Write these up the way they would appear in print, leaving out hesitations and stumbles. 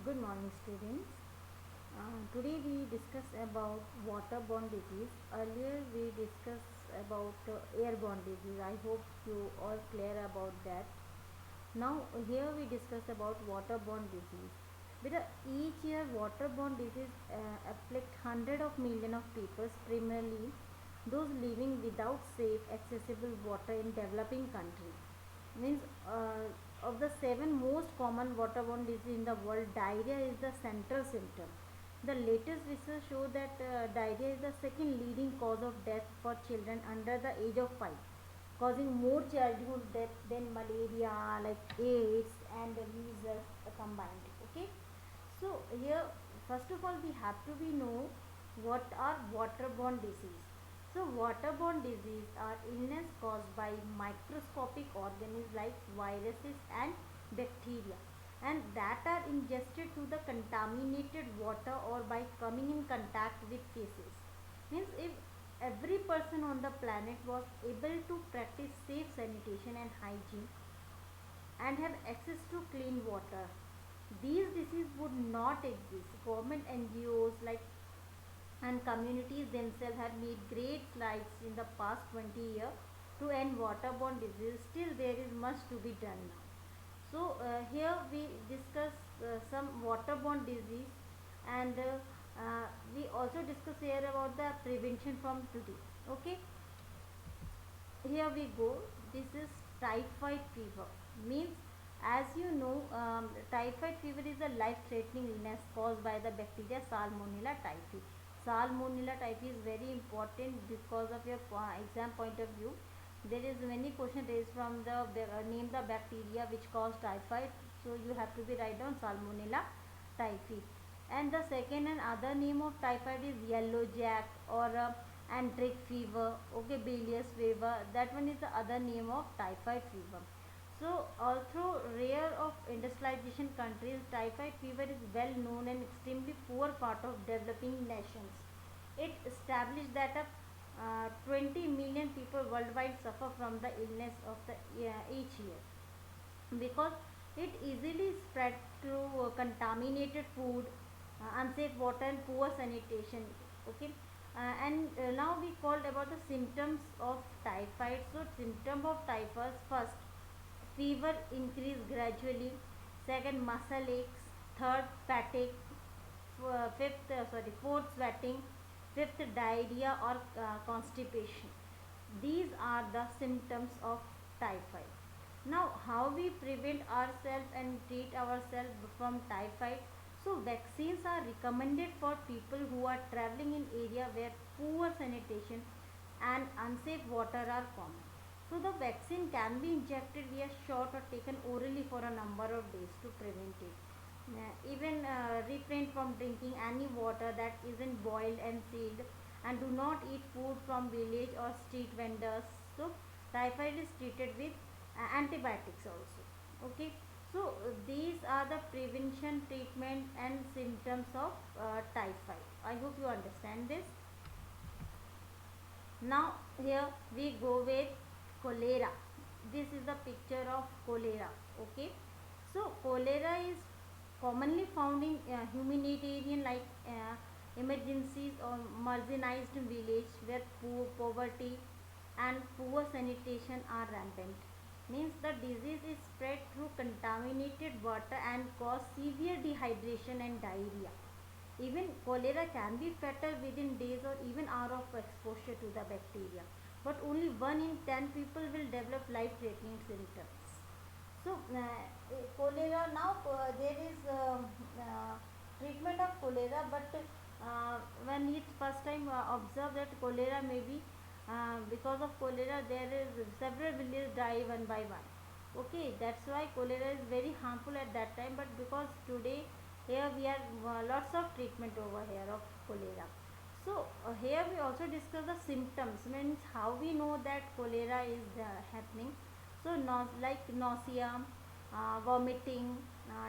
Good morning, students. Today we discuss about waterborne disease. Earlier we discussed about airborne disease. I hope you all clear about that. Now here we discuss about waterborne disease. Because each year waterborne disease afflict hundred of million of people, primarily those living without safe accessible water in developing countries. Means of the seven most common waterborne disease in the world, diarrhea is the central symptom. The latest research show that diarrhea is the second leading cause of death for children under the age of 5, causing more childhood death than malaria, like AIDS and measles combined. Okay, so here first of all we have to be know what are waterborne disease. So waterborne disease are illness caused by microscopic organisms like viruses and bacteria, and that are ingested through the contaminated water or by coming in contact with cases. Means if every person on the planet was able to practice safe sanitation and hygiene and have access to clean water, these diseases would not exist. Government NGOs like and communities themselves have made great strides in the past 20 years to end waterborne disease. Still, there is much to be done now. So, here we discuss some waterborne disease, and we also discuss here about the prevention from today. Okay, here we go. This is typhoid fever. Means, as you know, typhoid fever is a life threatening illness caused by the bacteria Salmonella typhi. Salmonella typhi is very important because of your exam point of view. There is many question raised from the name the bacteria which cause typhoid, so you have to be write down Salmonella typhi. And the second and other name of typhoid is yellow jack or anthrax fever. Okay, bilious fever, that one is the other name of typhoid fever. So although rare of industrialization countries, typhoid fever is well known and extremely poor part of developing nations. It established that 20 million people worldwide suffer from the illness of the each year, because it easily spread through contaminated food, unsafe water and poor sanitation. Okay, and now we called about the symptoms of typhoid. So symptom of typhus: first, fever increase gradually; second, muscle aches; third, fatigue; fourth, sweating; fifth, diarrhea or constipation. These are the symptoms of typhoid. Now, how we prevent ourselves and treat ourselves from typhoid? So, vaccines are recommended for people who are traveling in area where poor sanitation and unsafe water are common. So, the vaccine can be injected via shot or taken orally for a number of days to prevent it. Even refrain from drinking any water that isn't boiled and sealed, and do not eat food from village or street vendors. So typhoid is treated with antibiotics also. Okay, so these are the prevention, treatment and symptoms of typhoid. I hope you understand this. Now here we go with cholera. This is the picture of cholera. Okay, so cholera is commonly found in humanitarian like emergencies or marginalized village where poverty and poor sanitation are rampant. Means the disease is spread through contaminated water and cause severe dehydration and diarrhea. Even cholera can be fatal within days or even hours of exposure to the bacteria, but only 1 in 10 people will develop life-threatening symptoms. So, cholera now there is treatment of cholera, but when it first time observed that cholera may be because of cholera there is several villages die one by one. Okay, that's why cholera is very harmful at that time, but because today here we have lots of treatment over here of cholera. So here we also discuss the symptoms, means how we know that cholera is happening. So like nausea, vomiting,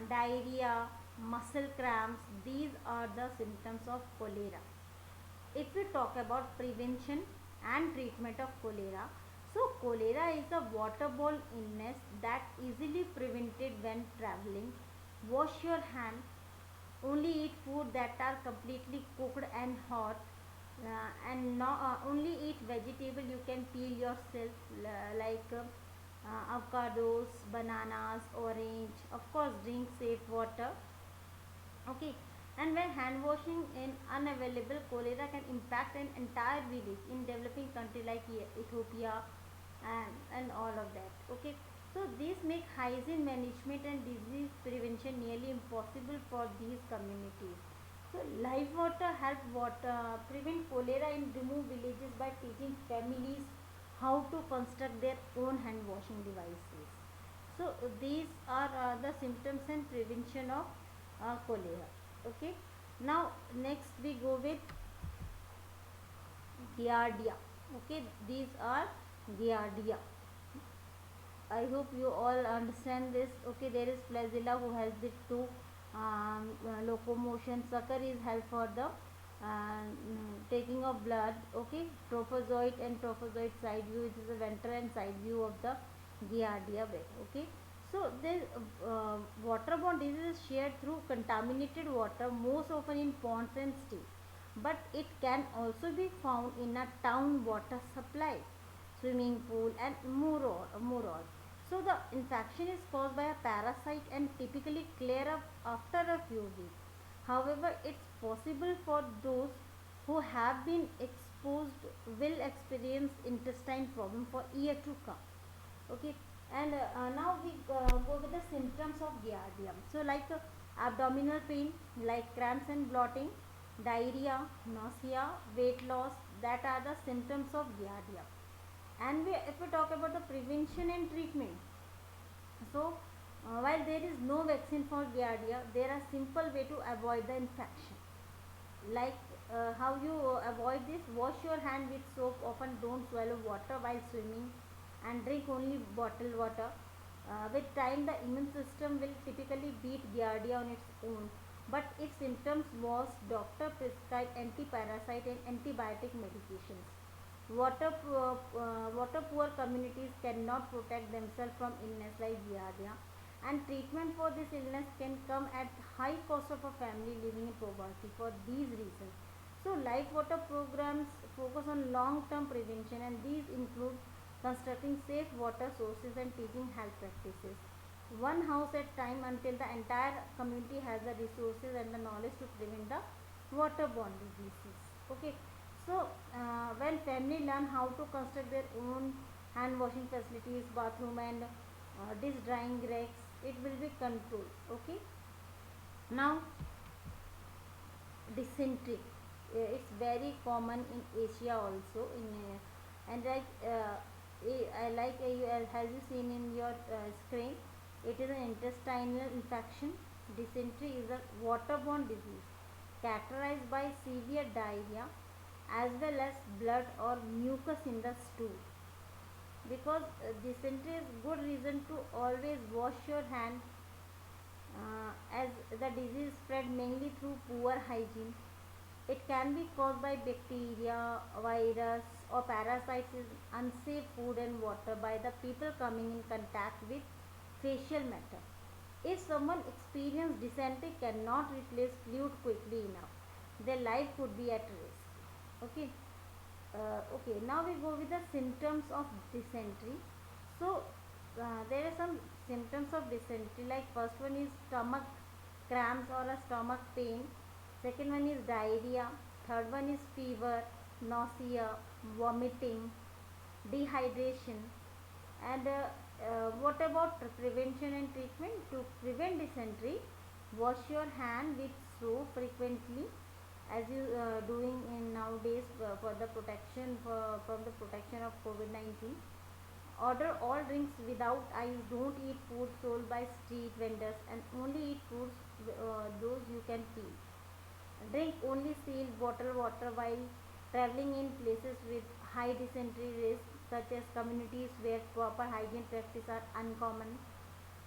diarrhea, muscle cramps, these are the symptoms of cholera. If we talk about prevention and treatment of cholera, so cholera is a waterborne illness that easily prevented when traveling. Wash your hand only eat food that are completely cooked and hot, and not only eat vegetable you can peel yourself, like avocados, bananas, orange. Of course, drink safe water. Okay. And when hand washing is unavailable, cholera can impact an entire village in developing country like Ethiopia, and all of that. Okay. So these make hygiene management and disease prevention nearly impossible for these communities. So live water help water prevent cholera and remove villages by teaching families how to construct their own hand washing devices. So these are the symptoms and prevention of cholera. Okay. Now next we go with giardia. Okay, these are giardia. I hope you all understand this. Okay, there is flagella who helps it to locomotion. Sucker is help for the taking of blood. Okay, trophozoite and trophozoite side view, which is the ventral and side view of the giardia. Okay, so the waterborne disease is shared through contaminated water, most often in ponds and streams, but it can also be found in a town water supply, swimming pool, and more. So the infection is caused by a parasite and typically clear up after a few weeks. However, it's possible for those who have been exposed will experience intestine problem for year to come. Okay. And now we go with the symptoms of giardia. So like abdominal pain, like cramps and bloating, diarrhea, nausea, weight loss, that are the symptoms of giardia. And if we talk about the prevention and treatment, so while there is no vaccine for giardia, there are simple way to avoid the infection. Like how you avoid this: wash your hand with soap, often don't swallow water while swimming, and drink only bottled water. With time the immune system will typically beat giardia on its own, but if symptoms worse, doctor prescribe antiparasite and antibiotic medications. Water poor communities cannot protect themselves from illness like giardia, and treatment for this illness can come at high cost of a family living in poverty. For these reasons, so life water programs focus on long term prevention, and these include constructing safe water sources and teaching health practices, one house at time, until the entire community has the resources and the knowledge to prevent the waterborne diseases. Okay. So when family learn how to construct their own hand washing facilities, bathroom, and dish drying racks, it will be controlled. Okay. Now dysentery, it's very common in Asia also, in and like as you seen in your screen, it is an intestinal infection. Dysentery is a waterborne disease characterized by severe diarrhea as well as blood or mucus in the stool. Because dysentery is good reason to always wash your hand, as the disease spread mainly through poor hygiene. It can be caused by bacteria, virus, or parasites in unsafe food and water by the people coming in contact with facial matter. If someone experienced dysentery cannot replace fluid quickly enough, their life could be at risk. Okay. Okay, now we go with the symptoms of dysentery. So there are some symptoms of dysentery, like first one is stomach cramps or a stomach pain, second one is diarrhea, third one is fever, nausea, vomiting, dehydration. And what about prevention and treatment? To prevent dysentery, wash your hand with soap frequently, as you doing in nowadays for the protection from the protection of COVID-19. Order all drinks without ice. Don't eat food sold by street vendors, and only eat foods those you can peel. Drink only sealed bottled water while traveling in places with high dysentery risk, such as communities where proper hygiene practices are uncommon.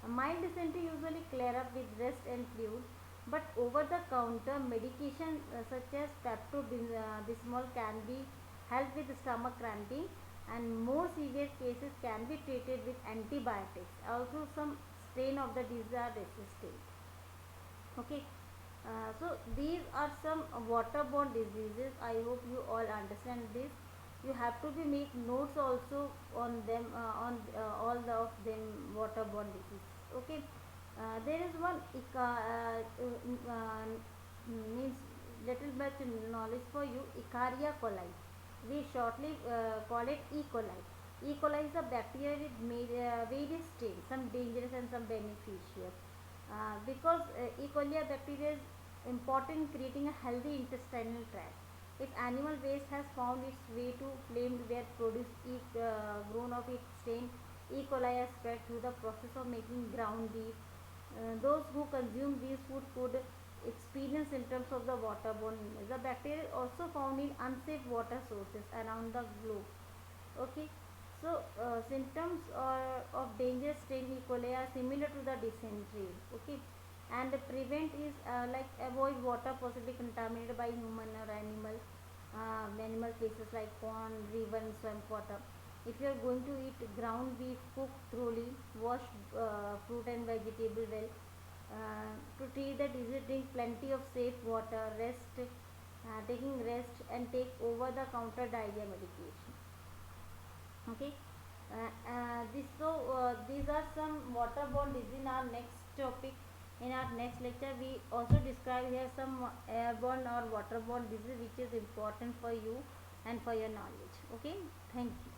A mild dysentery usually clear up with rest and fluid, but over-the-counter medication such as Pepto-Bismol can be help with stomach cramping, and more severe cases can be treated with antibiotics. Also, some strain of the disease are resistant. Okay. So these are some waterborne diseases. I hope you all understand this. You have to be make notes also on them, on all the of them waterborne diseases. Okay. There is one means little bit knowledge for you. Escherichia coli. We shortly call it E. coli. E. coli is a bacteria with various strains, some dangerous and some beneficial. Because E. coli bacteria is important in creating a healthy intestinal tract. If animal waste has found its way to flamed where produce grown of its strain, E. coli has spread through the process of making ground beef. Those who consume these food could experience symptoms of the waterborne illness. The bacteria is also found in unsafe water sources around the globe. Okay, so symptoms of dangerous strain E. coli are similar to the dysentery. Okay, and the prevent is like avoid water possibly contaminated by human or animal places like pond, river, and swamp water. If you are going to eat ground beef, cook thoroughly, wash fruit and vegetable well. To treat the disease, drink plenty of safe water, taking rest, and take over the counter diarrhea medication. Okay, these are some waterborne disease. In our next topic, in our next lecture, we also describe here some airborne or waterborne disease which is important for you and for your knowledge. Okay, thank you.